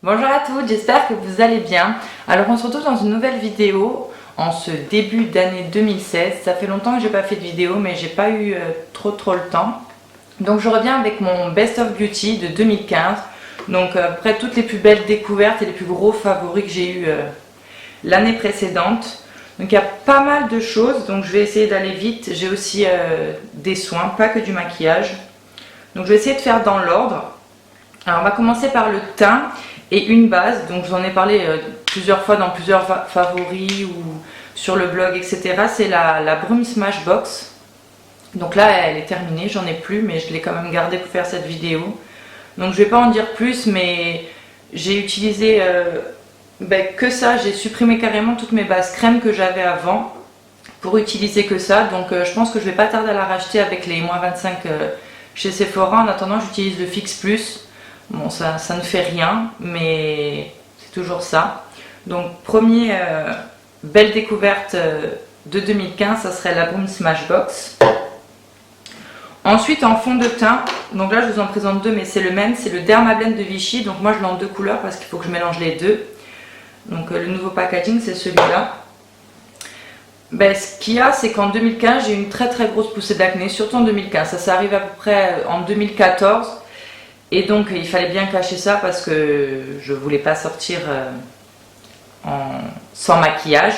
Bonjour à tous, j'espère que vous allez bien. Alors on se retrouve dans une nouvelle vidéo en ce début d'année 2016. Ça fait longtemps que j'ai pas fait de vidéo mais j'ai pas eu trop le temps. Donc je reviens avec mon Best of Beauty de 2015. Donc après toutes les plus belles découvertes et les plus gros favoris que j'ai eu l'année précédente. Donc il y a pas mal de choses, donc je vais essayer d'aller vite. J'ai aussi des soins, pas que du maquillage. Donc je vais essayer de faire dans l'ordre. Alors on va commencer par le teint et une base. Donc je vous en ai parlé plusieurs fois dans plusieurs favoris ou sur le blog, etc. C'est la Brume Smashbox. Donc là elle est terminée, j'en ai plus mais je l'ai quand même gardée pour faire cette vidéo. Donc je vais pas en dire plus, mais j'ai utilisé que ça. J'ai supprimé carrément toutes mes bases crème que j'avais avant pour utiliser que ça. Donc je pense que je vais pas tarder à la racheter avec les moins 25 chez Sephora. En attendant j'utilise le Fix Plus. Bon ça ne fait rien mais c'est toujours ça. Donc première belle découverte de 2015, ça serait la Brume Smashbox. Ensuite en fond de teint, donc là je vous en présente deux mais c'est le même, c'est le Dermablend de Vichy. Donc moi je l'ai en deux couleurs parce qu'il faut que je mélange les deux. Donc le nouveau packaging c'est celui-là. Ce qu'il y a, c'est qu'en 2015 j'ai eu une très grosse poussée d'acné, surtout en 2015. Ça arrive à peu près en 2014 et donc il fallait bien cacher ça parce que je voulais pas sortir sans maquillage.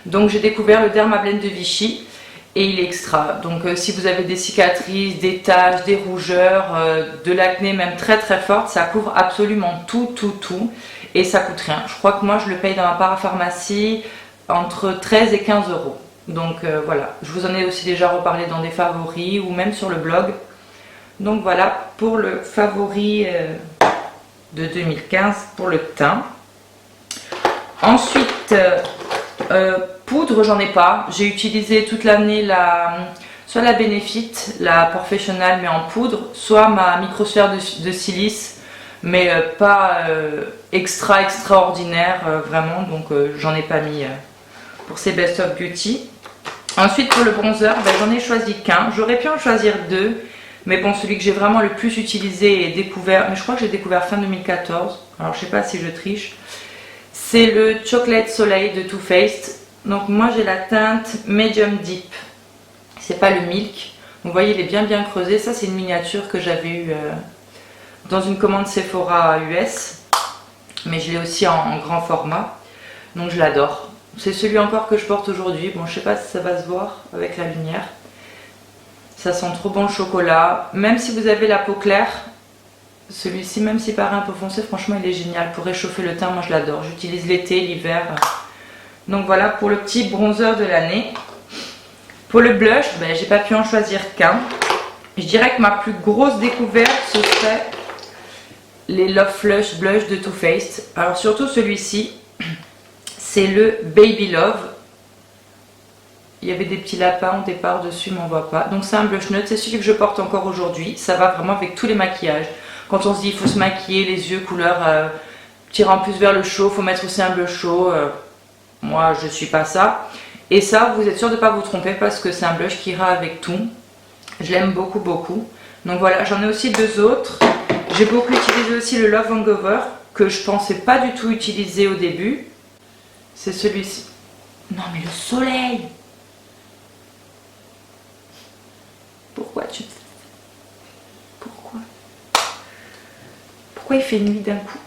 Donc j'ai découvert le Dermablend de Vichy. Et il est extra. Donc si vous avez des cicatrices, des taches, des rougeurs, de l'acné même très forte, ça couvre absolument tout. Et ça coûte rien. Je crois que moi je le paye dans ma parapharmacie entre 13 et 15 euros. Donc voilà, je vous en ai aussi déjà reparlé dans des favoris ou même sur le blog. Donc voilà pour le favori de 2015 pour le teint. Ensuite, poudre, j'en ai pas. J'ai utilisé toute l'année soit la Benefit, la Professional mais en poudre, soit ma microsphère de silice, mais pas extraordinaire vraiment. Donc j'en ai pas mis pour ces Best of Beauty. Ensuite pour le bronzer, j'en ai choisi qu'un. J'aurais pu en choisir deux, mais bon, celui que j'ai vraiment le plus utilisé et découvert, mais je crois que j'ai découvert fin 2014. Alors je sais pas si je triche. C'est le Chocolate Soleil de Too Faced. Donc moi j'ai la teinte Medium Deep. C'est pas le Milk. Donc vous voyez il est bien creusé. Ça c'est une miniature que j'avais eue dans une commande Sephora US. Mais je l'ai aussi en grand format. Donc je l'adore. C'est celui encore que je porte aujourd'hui. Bon je sais pas si ça va se voir avec la lumière. Ça sent trop bon le chocolat. Même si vous avez la peau claire, celui-ci, même s'il paraît un peu foncé, franchement il est génial pour réchauffer le teint. Moi je l'adore, j'utilise l'été, l'hiver. Donc voilà pour le petit bronzer de l'année. Pour le blush, j'ai pas pu en choisir qu'un. Je dirais que ma plus grosse découverte ce serait les Love Flush Blush de Too Faced. Alors surtout celui-ci, c'est le Baby Love. Il y avait des petits lapins au départ dessus mais on voit pas. Donc c'est un blush neutre, c'est celui que je porte encore aujourd'hui. Ça va vraiment avec tous les maquillages. Quand on se dit il faut se maquiller, les yeux couleur tirant plus vers le chaud, il faut mettre aussi un blush chaud. Moi je suis pas ça. Et ça vous êtes sûr de ne pas vous tromper parce que c'est un blush qui ira avec tout. Je l'aime beaucoup. Donc voilà, j'en ai aussi deux autres. J'ai beaucoup utilisé aussi le Love Hangover que je pensais pas du tout utiliser au début. C'est celui-ci. Non mais le soleil! Pourquoi il fait nuit d'un coup?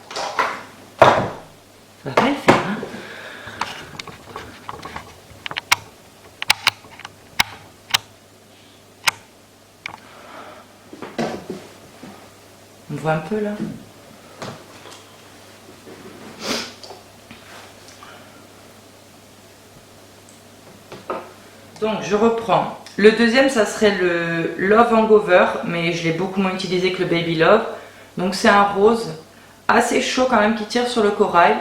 Ça va pas le faire, hein? On voit un peu là. Donc je reprends. Le deuxième ça serait le Love Hangover, mais je l'ai beaucoup moins utilisé que le Baby Love. Donc c'est un rose assez chaud quand même qui tire sur le corail.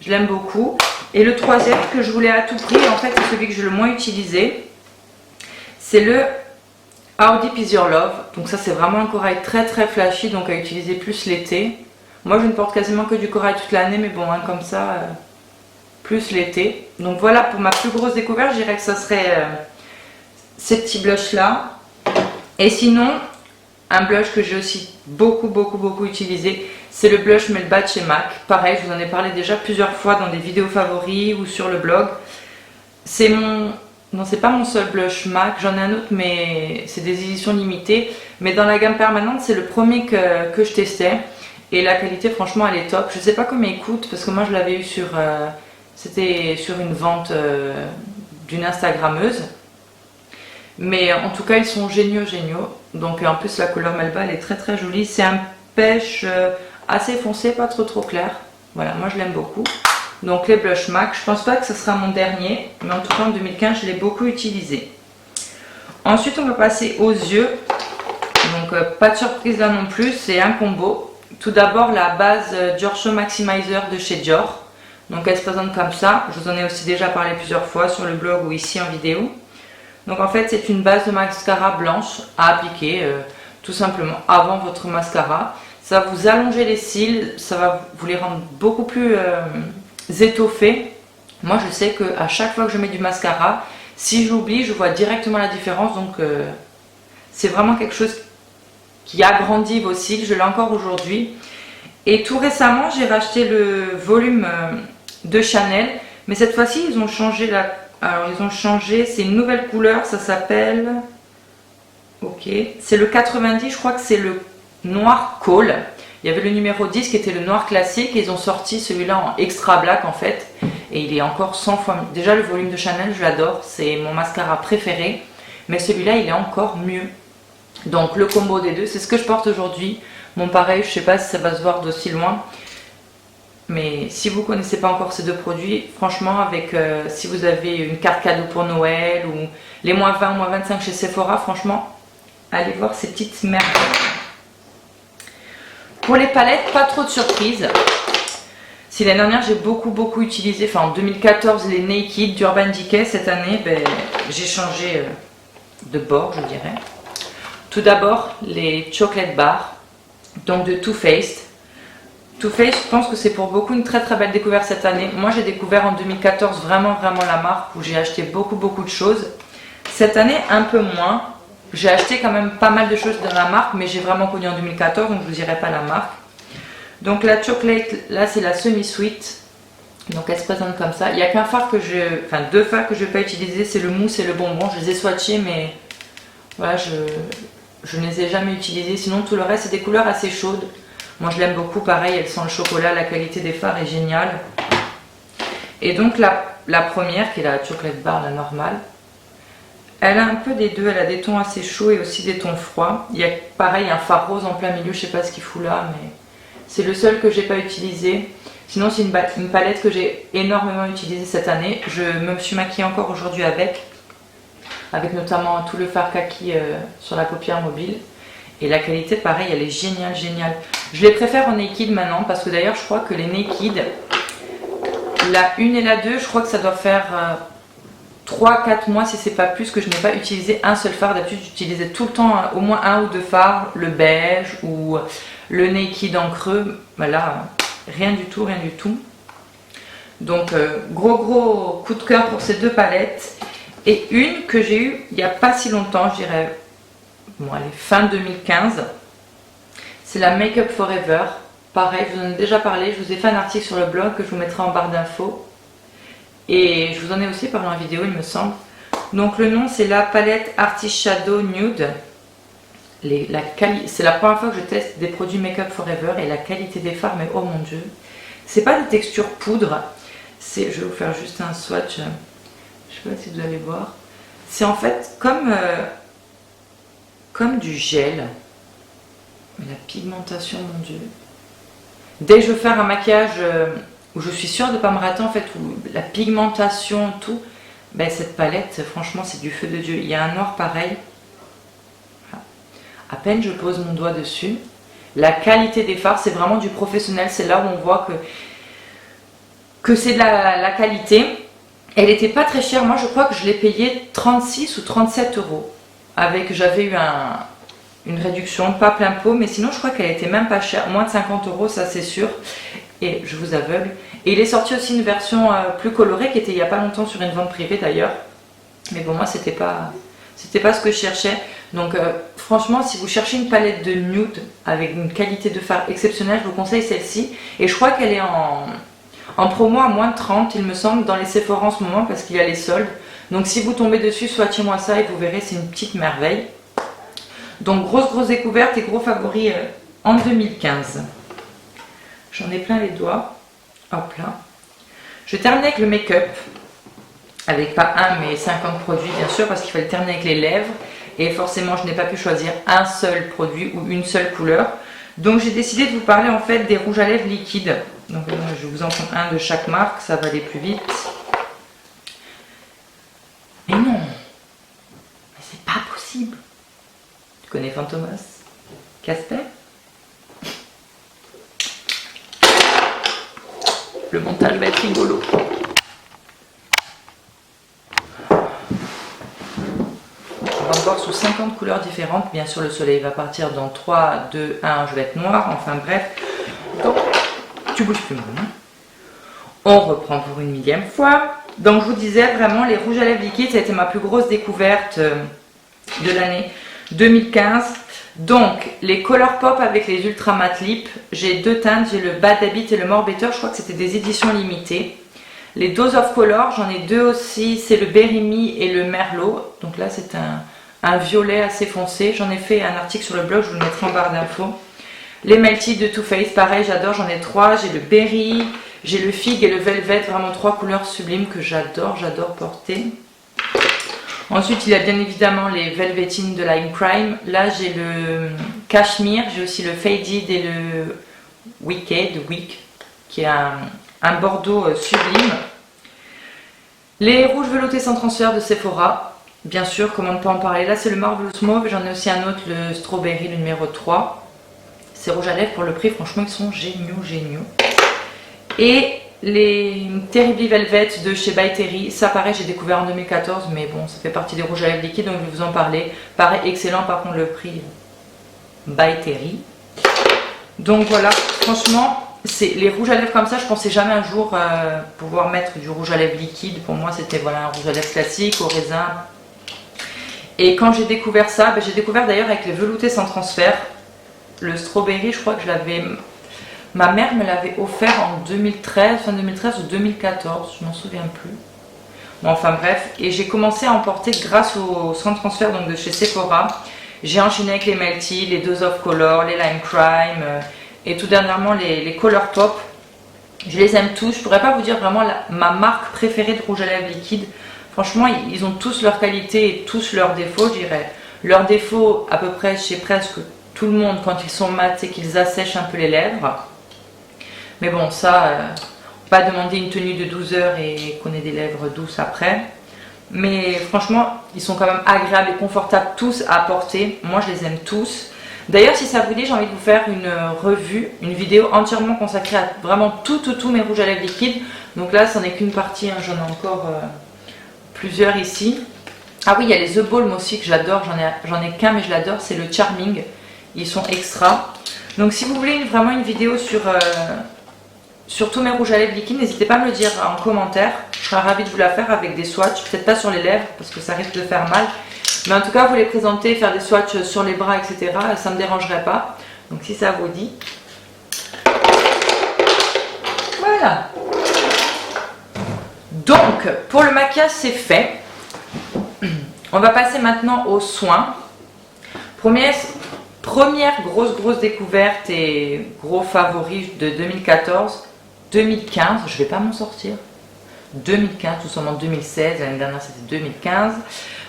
Je l'aime beaucoup. Et le troisième que je voulais à tout prix, en fait c'est celui que j'ai le moins utilisé. C'est le How Deep Is Your Love. Donc ça c'est vraiment un corail très flashy, donc à utiliser plus l'été. Moi je ne porte quasiment que du corail toute l'année, mais bon comme ça, plus l'été. Donc voilà pour ma plus grosse découverte, je dirais que ça serait ces petits blushs là. Et sinon, un blush que j'ai aussi beaucoup utilisé, C'est le blush Melba de chez MAC. Pareil, je vous en ai parlé déjà plusieurs fois dans des vidéos favoris ou sur le blog. C'est mon... Non, c'est pas mon seul blush MAC, j'en ai un autre, mais c'est des éditions limitées. Mais dans la gamme permanente, c'est le premier que je testais. Et la qualité, franchement, elle est top. Je sais pas combien il coûte, parce que moi, je l'avais eu sur... c'était sur une vente d'une Instagrammeuse. Mais en tout cas, ils sont géniaux. Donc en plus, la couleur Melba, elle est très très jolie. C'est un pêche assez foncé, pas trop clair. Voilà, moi je l'aime beaucoup. Donc les blush MAC, je pense pas que ce sera mon dernier, mais en tout cas en 2015 je l'ai beaucoup utilisé. Ensuite on va passer aux yeux. Donc pas de surprise là non plus, c'est un combo. Tout d'abord la base Dior Show Maximizer de chez Dior. Donc elle se présente comme ça, je vous en ai aussi déjà parlé plusieurs fois sur le blog ou ici en vidéo. Donc en fait c'est une base de mascara blanche à appliquer tout simplement avant votre mascara. Ça va vous allonger les cils, ça va vous les rendre beaucoup plus étoffés. Moi je sais qu'à chaque fois que je mets du mascara, si j'oublie, je vois directement la différence. Donc c'est vraiment quelque chose qui agrandit vos cils. Je l'ai encore aujourd'hui. Et tout récemment, j'ai racheté le volume de Chanel. Mais cette fois-ci, ils ont changé la... Alors ils ont changé, c'est une nouvelle couleur, ça s'appelle... Ok, c'est le 90, je crois que c'est le noir coal. Il y avait le numéro 10 qui était le noir classique et ils ont sorti celui-là en extra black en fait. Et il est encore 100 fois mieux. Déjà le volume de Chanel, je l'adore, c'est mon mascara préféré. Mais celui-là, il est encore mieux. Donc le combo des deux, c'est ce que je porte aujourd'hui. Bon pareil, je sais pas si ça va se voir d'aussi loin. Mais si vous ne connaissez pas encore ces deux produits, franchement, avec si vous avez une carte cadeau pour Noël ou les moins 20, moins 25 chez Sephora, franchement, allez voir ces petites merdes. Pour les palettes, pas trop de surprises. Si l'année dernière j'ai beaucoup utilisé, enfin en 2014 les Naked d'Urban Decay, cette année j'ai changé de bord, je dirais. Tout d'abord les Chocolate Bar, donc de Too Faced. Too Faced, je pense que c'est pour beaucoup une très belle découverte cette année. Moi j'ai découvert en 2014 vraiment la marque où j'ai acheté beaucoup de choses. Cette année un peu moins. J'ai acheté quand même pas mal de choses dans la marque, mais j'ai vraiment connu en 2014, donc je vous dirai pas la marque. Donc la chocolate, là c'est la semi-sweet. Donc elle se présente comme ça. Il n'y a qu'un fard que deux fards que je ne vais pas utiliser, c'est le mousse et le bonbon. Je les ai swatchés, mais voilà, je ne les ai jamais utilisés. Sinon tout le reste c'est des couleurs assez chaudes. Moi je l'aime beaucoup, pareil, elle sent le chocolat, la qualité des fards est géniale. Et donc la première, qui est la chocolate bar, la normale. Elle a un peu des deux, elle a des tons assez chauds et aussi des tons froids. Il y a pareil un fard rose en plein milieu, je sais pas ce qu'il fout là, mais c'est le seul que j'ai pas utilisé. Sinon c'est une palette que j'ai énormément utilisée cette année. Je me suis maquillée encore aujourd'hui avec notamment tout le fard kaki sur la paupière mobile. Et la qualité pareil, elle est géniale. Je les préfère en Naked maintenant parce que d'ailleurs je crois que les Naked, la 1 et la 2, je crois que ça doit faire... 3-4 mois si c'est pas plus que je n'ai pas utilisé un seul fard. D'habitude j'utilisais tout le temps au moins un ou deux fards, le beige ou le Naked en creux. Là rien du tout. Donc gros coup de cœur pour ces deux palettes. Et une que j'ai eue il n'y a pas si longtemps, je dirais bon allez, fin 2015, c'est la Make Up Forever. Pareil, je vous en ai déjà parlé, je vous ai fait un article sur le blog que je vous mettrai en barre d'infos. Et je vous en ai aussi parlé en vidéo, il me semble. Donc le nom c'est la palette Artist Shadow Nude. C'est la première fois que je teste des produits Make Up Forever et la qualité des fards, mais oh mon dieu. C'est pas des textures poudre. Je vais vous faire juste un swatch. Je sais pas si vous allez voir. C'est en fait comme du gel. Mais la pigmentation, mon dieu. Dès que je veux faire un maquillage... où je suis sûre de ne pas me rater en fait, où la pigmentation, tout, cette palette, franchement, c'est du feu de Dieu. Il y a un or pareil. Voilà. À peine je pose mon doigt dessus. La qualité des fards, c'est vraiment du professionnel. C'est là où on voit que c'est de la qualité. Elle n'était pas très chère. Moi, je crois que je l'ai payée 36 ou 37 euros. J'avais eu une réduction, pas plein pot, mais sinon, je crois qu'elle était même pas chère. Moins de 50 euros, ça c'est sûr. Et je vous aveugle. Et il est sorti aussi une version plus colorée qui était il n'y a pas longtemps sur une vente privée d'ailleurs. Mais bon, moi c'était pas ce que je cherchais. Donc franchement, si vous cherchez une palette de nude avec une qualité de fard exceptionnelle, je vous conseille celle-ci. Et je crois qu'elle est en promo à moins de 30, il me semble, dans les Sephora en ce moment parce qu'il y a les soldes. Donc si vous tombez dessus, swatchez-moi ça et vous verrez, c'est une petite merveille. Donc grosse découverte et gros favori en 2015. J'en ai plein les doigts. Hop là. Je termine avec le make-up. Avec pas un mais 50 produits bien sûr parce qu'il fallait terminer avec les lèvres. Et forcément je n'ai pas pu choisir un seul produit ou une seule couleur. Donc j'ai décidé de vous parler en fait des rouges à lèvres liquides. Donc je vous en prends un de chaque marque, ça va aller plus vite. Mais non, mais c'est pas possible. Tu connais Fantomas? Casper? Le montage va être rigolo. On va encore sous 50 couleurs différentes. Bien sûr, le soleil va partir dans 3, 2, 1, je vais être noir. Enfin bref. Donc, tu bouges plus, maman. On reprend pour une millième fois. Donc, je vous disais vraiment, les rouges à lèvres liquides, ça a été ma plus grosse découverte de l'année 2015. Donc, les Color Pop avec les Ultra Matte Lip. J'ai deux teintes, j'ai le Bad Habit et le More Better. Je crois que c'était des éditions limitées. Les Dose of Color, j'en ai deux aussi. C'est le Berry Me et le Merlot. Donc là, c'est un violet assez foncé. J'en ai fait un article sur le blog, je vous le mettrai en barre d'infos. Les Melty de Too Faced, pareil, j'adore, j'en ai trois. J'ai le Berry, j'ai le Fig et le Velvet, vraiment trois couleurs sublimes que j'adore porter. Ensuite, il y a bien évidemment les Velvetines de Lime Crime. Là, j'ai le Cashmere, j'ai aussi le Faded et le Wicked, qui est un bordeaux sublime. Les rouges veloutés sans transfert de Sephora. Bien sûr, comment ne pas en parler. Là, c'est le Marvelous Mauve. J'en ai aussi un autre, le Strawberry, le numéro 3. Ces rouges à lèvres, pour le prix, franchement, ils sont géniaux. Et les Terribly Velvet de chez By Terry. Ça, pareil, j'ai découvert en 2014. Mais bon, ça fait partie des rouges à lèvres liquides, donc je vais vous en parler. Pareil, excellent, par contre, le prix By Terry. Donc voilà, franchement... les rouges à lèvres comme ça, je pensais jamais un jour pouvoir mettre du rouge à lèvres liquide. Pour moi, c'était voilà, un rouge à lèvres classique, au raisin. Et quand j'ai découvert ça, j'ai découvert d'ailleurs avec les veloutés sans transfert. Le Strawberry, je crois que je l'avais... Ma mère me l'avait offert en 2013, fin 2013 ou 2014, je m'en souviens plus. Bon, enfin bref, et j'ai commencé à en porter grâce au sans transfert donc de chez Sephora. J'ai enchaîné avec les Melty, les Dose of Color, les Lime Crime... et tout dernièrement les Color Pop. Je les aime tous. Je pourrais pas vous dire vraiment ma marque préférée de rouge à lèvres liquide. Franchement, ils ont tous leurs qualités et tous leurs défauts, je dirais. Leurs défauts, à peu près chez presque tout le monde, quand ils sont mat, c'est qu'ils assèchent un peu les lèvres. Mais bon, ça, pas demander une tenue de 12 heures et qu'on ait des lèvres douces après. Mais franchement, ils sont quand même agréables et confortables tous à porter. Moi, je les aime tous. D'ailleurs, si ça vous dit, j'ai envie de vous faire une revue, une vidéo entièrement consacrée à vraiment tous mes rouges à lèvres liquides. Donc là, ça n'est qu'une partie, hein, j'en ai encore plusieurs ici. Ah oui, il y a les The Balm aussi que j'adore, j'en ai qu'un mais je l'adore, c'est le Charming. Ils sont extra. Donc si vous voulez vraiment une vidéo sur tous mes rouges à lèvres liquides, n'hésitez pas à me le dire en commentaire. Je serai ravie de vous la faire avec des swatchs, peut-être pas sur les lèvres parce que ça risque de faire mal. Mais en tout cas, vous les présenter, faire des swatchs sur les bras, etc. Ça ne me dérangerait pas. Donc si ça vous dit. Voilà. Donc, pour le maquillage, c'est fait. On va passer maintenant aux soins. Première grosse découverte et gros favori de 2014. 2015, je ne vais pas m'en sortir. 2015, nous sommes en 2016, l'année dernière c'était 2015.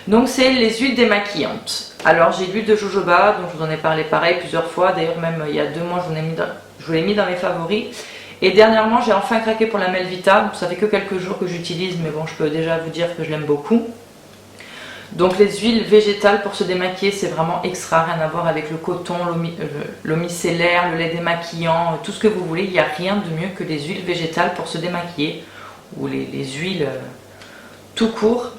Donc c'est les huiles démaquillantes. Alors j'ai l'huile de jojoba, dont je vous en ai parlé pareil plusieurs fois. D'ailleurs même il y a 2 mois je vous l'ai mis dans mes favoris. Et dernièrement j'ai enfin craqué pour la Melvita. Ça fait que quelques jours que j'utilise, mais bon je peux déjà vous dire que je l'aime beaucoup. Donc les huiles végétales pour se démaquiller, c'est vraiment extra, rien à voir avec le coton, l'eau micellaire, le lait démaquillant, tout ce que vous voulez. Il n'y a rien de mieux que les huiles végétales pour se démaquiller, ou les huiles tout court.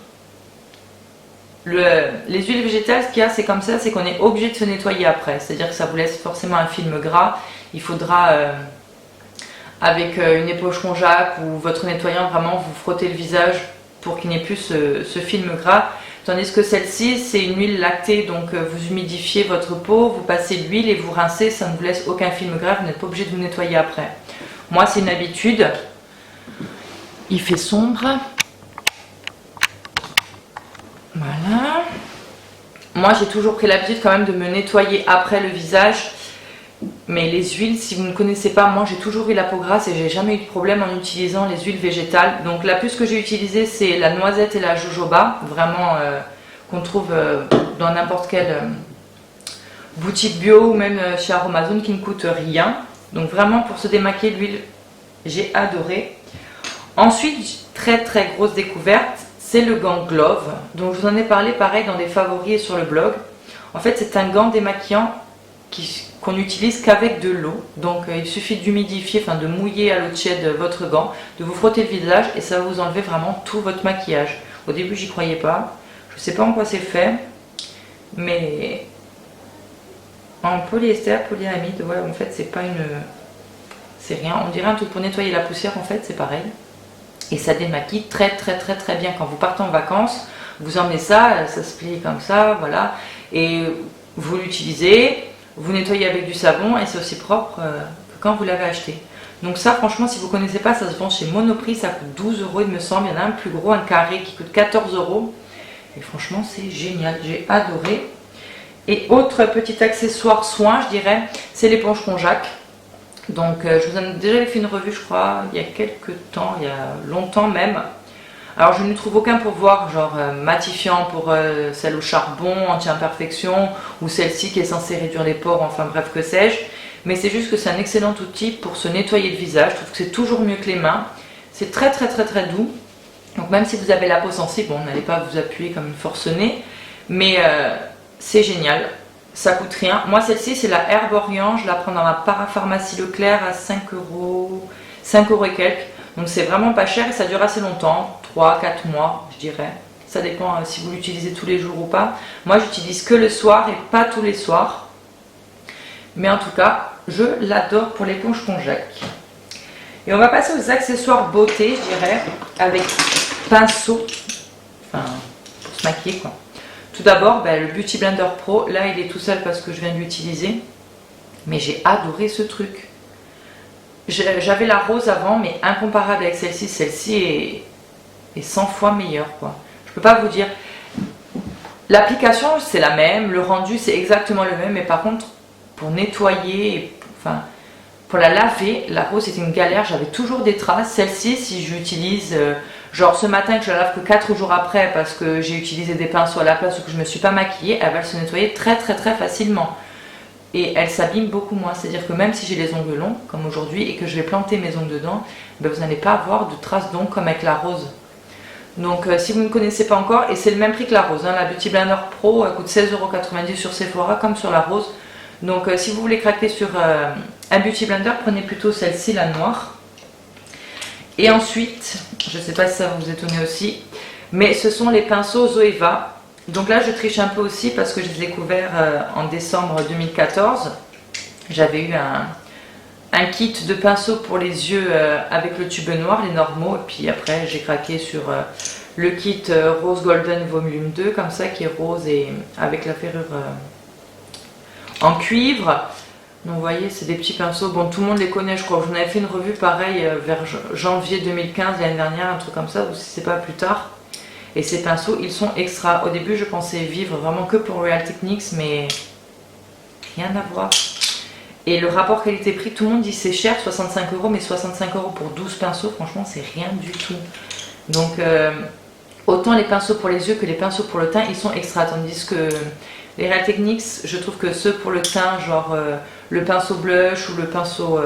Les huiles végétales, ce qu'il y a, c'est comme ça, c'est qu'on est obligé de se nettoyer après. C'est-à-dire que ça vous laisse forcément un film gras. Il faudra, avec une éponge Jacques ou votre nettoyant, vraiment vous frotter le visage pour qu'il n'y ait plus ce film gras. Tandis que celle-ci, c'est une huile lactée, donc vous humidifiez votre peau, vous passez l'huile et vous rincez, ça ne vous laisse aucun film grave, vous n'êtes pas obligé de vous nettoyer après. Moi, c'est une habitude. Il fait sombre. Voilà. Moi, j'ai toujours pris l'habitude quand même de me nettoyer après le visage. Mais les huiles, si vous ne connaissez pas, moi j'ai toujours eu la peau grasse et j'ai jamais eu de problème en utilisant les huiles végétales. Donc la plus que j'ai utilisée, c'est la noisette et la jojoba, vraiment qu'on trouve dans n'importe quelle boutique bio ou même chez Aromazone, qui ne coûte rien. Donc vraiment pour se démaquiller, l'huile, j'ai adoré. Ensuite, très très grosse découverte, c'est le gant Glove. Donc je vous en ai parlé pareil dans des favoris et sur le blog. En fait, c'est un gant démaquillant qu'on n'utilise qu'avec de l'eau. Donc il suffit d'humidifier, enfin de mouiller à l'eau tiède votre gant, de vous frotter le visage et ça va vous enlever vraiment tout votre maquillage. Au début, j'y croyais pas. Je sais pas en quoi c'est fait, mais en polyester, polyamide, ouais, en fait c'est pas une... c'est rien, on dirait un truc pour nettoyer la poussière, en fait c'est pareil. Et ça démaquille très très très très bien. Quand vous partez en vacances, vous emmenez ça, ça se plie comme ça, voilà. Et vous l'utilisez, vous nettoyez avec du savon et c'est aussi propre que quand vous l'avez acheté. Donc ça, franchement, si vous ne connaissez pas, ça se vend chez Monoprix, ça coûte 12 € il me semble. Il y en a un plus gros, un carré qui coûte 14 €. Et franchement, c'est génial, j'ai adoré. Et autre petit accessoire soin, je dirais, c'est l'éponge Konjac. Donc je vous en ai déjà fait une revue, je crois, il y a quelques temps, il y a longtemps même. Alors je ne trouve aucun pourvoir, genre matifiant pour celle au charbon, anti-imperfection, ou celle-ci qui est censée réduire les pores, enfin bref, que sais-je. Mais c'est juste que c'est un excellent outil pour se nettoyer le visage, je trouve que c'est toujours mieux que les mains. C'est très très très très doux. Donc même si vous avez la peau sensible, bon, n'allez pas vous appuyer comme une forcenée, mais c'est génial. Ça coûte rien. Moi, celle-ci, c'est la Herbe Orient. Je la prends dans ma parapharmacie Leclerc à 5 €, 5 € et quelques. Donc, c'est vraiment pas cher et ça dure assez longtemps. 3-4 mois, je dirais. Ça dépend si vous l'utilisez tous les jours ou pas. Moi, j'utilise que le soir et pas tous les soirs. Mais en tout cas, je l'adore pour l'éponge Konjac. Et on va passer aux accessoires beauté, je dirais, avec pinceau. Enfin, pour se maquiller, quoi. Tout d'abord, le Beauty Blender Pro, là il est tout seul parce que je viens de l'utiliser, mais j'ai adoré ce truc. J'avais la rose avant, mais incomparable avec celle-ci, celle-ci est 100 fois meilleure, quoi. Je peux pas vous dire, l'application c'est la même, le rendu c'est exactement le même, mais par contre, pour nettoyer, enfin, pour la laver, la rose c'était une galère, j'avais toujours des traces. Celle-ci, si j'utilise... genre ce matin que je la lave que 4 jours après parce que j'ai utilisé des pinceaux à la place ou que je ne me suis pas maquillée, elle va se nettoyer très très très facilement. Et elle s'abîme beaucoup moins. C'est-à-dire que même si j'ai les ongles longs, comme aujourd'hui, et que je vais planter mes ongles dedans, vous n'allez pas avoir de traces d'ongles comme avec la rose. Donc si vous ne connaissez pas encore, et c'est le même prix que la rose, hein, la Beauty Blender Pro coûte 16,90 € sur Sephora comme sur la rose. Donc si vous voulez craquer sur un Beauty Blender, prenez plutôt celle-ci, la noire. Et ensuite, je ne sais pas si ça va vous étonner aussi, mais ce sont les pinceaux Zoeva. Donc là, je triche un peu aussi parce que je les ai découverts en décembre 2014. J'avais eu un kit de pinceaux pour les yeux avec le tube noir, les normaux. Et puis après, j'ai craqué sur le kit Rose Golden Volume 2, comme ça, qui est rose et avec la ferrure en cuivre. Donc vous voyez, c'est des petits pinceaux, bon tout le monde les connaît je crois, j'en avais fait une revue pareil vers janvier 2015, l'année dernière, un truc comme ça, ou si c'est pas plus tard. Et ces pinceaux, ils sont extra. Au début je pensais vivre vraiment que pour Real Techniques, mais rien à voir. Et le rapport qualité-prix, tout le monde dit c'est cher, 65 €, mais 65 € pour 12 pinceaux, franchement c'est rien du tout. Donc autant les pinceaux pour les yeux que les pinceaux pour le teint, ils sont extra, tandis que les Real Techniques, je trouve que ceux pour le teint, genre le pinceau blush ou le pinceau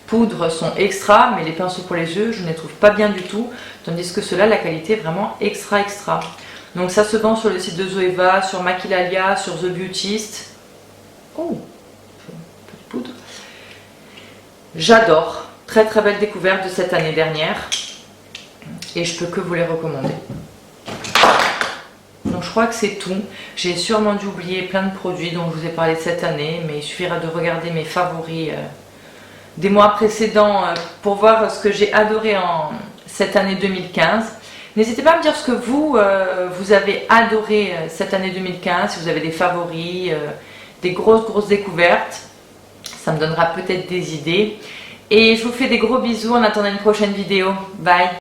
poudre sont extra, mais les pinceaux pour les yeux, je ne les trouve pas bien du tout, tandis que ceux-là, la qualité est vraiment extra extra. Donc ça se vend sur le site de Zoeva, sur Maquillalia, sur The Beautist. Oh, petite poudre. J'adore, très très belle découverte de cette année dernière, et je peux que vous les recommander. Donc je crois que c'est tout. J'ai sûrement dû oublier plein de produits dont je vous ai parlé cette année, mais il suffira de regarder mes favoris des mois précédents pour voir ce que j'ai adoré en cette année 2015. N'hésitez pas à me dire ce que vous avez adoré cette année 2015, si vous avez des favoris, des grosses découvertes. Ça me donnera peut-être des idées. Et je vous fais des gros bisous en attendant une prochaine vidéo. Bye!